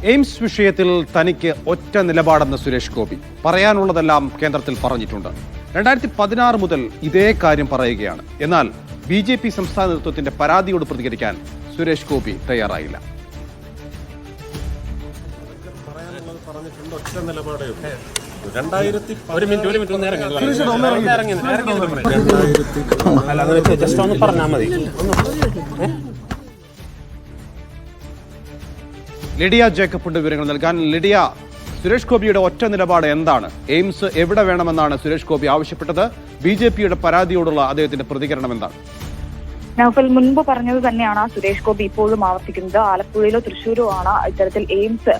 AIIMS വിഷയത്തിൽ തനിക്ക് ഒറ്റ നിലപാടെന്ന് സുരേഷ് ഗോപി പറയാനുള്ളതെല്ലാം കേന്ദ്രത്തിൽ പറഞ്ഞിട്ടുണ്ട്. 2016 മുതൽ ഇതേ കാര്യം പറയുകയാണ്. എന്നാൽ BJP സംസ്ഥാന നേതൃത്വത്തിന്റെ പരാതിയോട് പ്രതികരിക്കാൻ സുരേഷ് ഗോപി തയ്യാറായില്ല. ലിഡിയ ജേക്കബ് വിവരങ്ങൾ നൽകാൻ. ലിഡിയ, സുരേഷ് ഗോപിയുടെ ഒറ്റ നിലപാട് എന്താണ്? എയിംസ് എവിടെ വേണമെന്നാണ് സുരേഷ് ഗോപി ആവശ്യപ്പെട്ടത്? BJPയുടെ പരാതിയോടുള്ള അദ്ദേഹത്തിന്റെ പ്രതികരണം എന്താണ്? നൗഫൽ മുൻപ് പറഞ്ഞത് തന്നെയാണ് സുരേഷ് ഗോപി ഇപ്പോഴും ആവർത്തിക്കുന്നത്. ആലപ്പുഴയിലോ തൃശ്ശൂരോ ആണ് ഇത്തരത്തിൽ എയിംസ്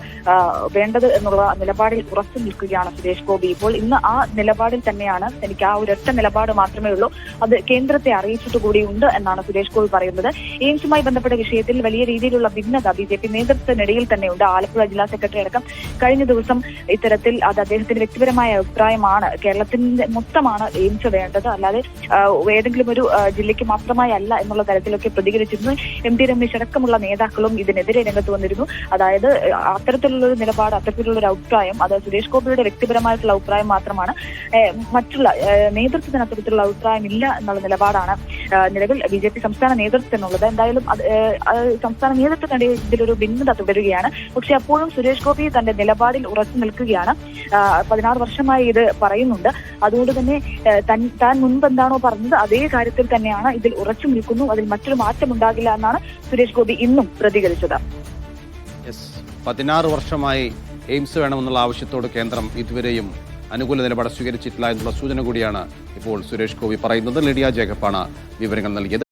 വേണ്ടത് എന്നുള്ള നിലപാടിൽ ഉറച്ചു നിൽക്കുകയാണ് സുരേഷ് ഗോപി. ഇപ്പോൾ ഇന്ന് ആ നിലപാടിൽ തന്നെയാണ്. എനിക്ക് ആ ഒരൊറ്റ നിലപാട് മാത്രമേ ഉള്ളൂ, അത് കേന്ദ്രത്തെ അറിയിച്ചിട്ട് കൂടിയുണ്ട് എന്നാണ് സുരേഷ് ഗോപി പറയുന്നത്. എയിംസുമായി ബന്ധപ്പെട്ട വിഷയത്തിൽ വലിയ രീതിയിലുള്ള ഭിന്നത BJP നേതൃത്വത്തിനിടയിൽ തന്നെയുണ്ട്. ആലപ്പുഴ ജില്ലാ സെക്രട്ടറി അടക്കം കഴിഞ്ഞ ദിവസം ഇത്തരത്തിൽ അത് അദ്ദേഹത്തിന്റെ വ്യക്തിപരമായ അഭിപ്രായമാണ്, കേരളത്തിന്റെ മൊത്തമാണ് എയിംസ് വേണ്ടത്, അല്ലാതെ ഏതെങ്കിലും ഒരു ജില്ലയ്ക്ക് മാത്രമായി അല്ല എന്നുള്ള തരത്തിലൊക്കെ പ്രതികരിച്ചിരുന്നു. MT രമേശ് അടക്കമുള്ള നേതാക്കളും ഇതിനെതിരെ രംഗത്ത് വന്നിരുന്നു. അതായത് അത്തരത്തിലുള്ളൊരു നിലപാട്, അത്തരത്തിലുള്ളൊരു അഭിപ്രായം അത് സുരേഷ് ഗോപിയുടെ വ്യക്തിപരമായിട്ടുള്ള അഭിപ്രായം മാത്രമാണ്, മറ്റുള്ള നേതൃത്വത്തിന് അത്തരത്തിലുള്ള അഭിപ്രായം ഇല്ല എന്നുള്ള നിലപാടാണ് നിലവിൽ BJP സംസ്ഥാന നേതൃത്വത്തിനുള്ളത്. എന്തായാലും സംസ്ഥാന നേതൃത്വത്തിനിടയിൽ ഇതിലൊരു ഭിന്നത തുടരുകയാണ്. പക്ഷെ അപ്പോഴും സുരേഷ് ഗോപി തന്റെ നിലപാടിൽ ഉറച്ചു നിൽക്കുകയാണ്. 16 വർഷമായി ഇത് പറയുന്നുണ്ട്. അതുകൊണ്ട് തന്നെ താൻ മുൻപ് എന്താണോ പറഞ്ഞത് അതേ കാര്യത്തിൽ തന്നെയാണ് ഇതിൽ ഉറച്ചു നിൽക്കുന്നു. അതിൽ മറ്റൊരു മാറ്റം ഉണ്ടാകില്ല എന്നാണ് സുരേഷ് ഗോപി ഇന്നും പ്രതികരിച്ചത്. 16 വർഷമായി എയിംസ് വേണമെന്നുള്ള ആവശ്യത്തോട് കേന്ദ്രം ഇതുവരെയും അനുകൂല നിലപാട് സ്വീകരിച്ചിട്ടില്ല എന്നുള്ള സൂചന കൂടിയാണ് ഇപ്പോൾ സുരേഷ് ഗോപി പറയുന്നത്. ലിഡിയ ജേക്കബാണ് വിവരങ്ങൾ നൽകിയത്.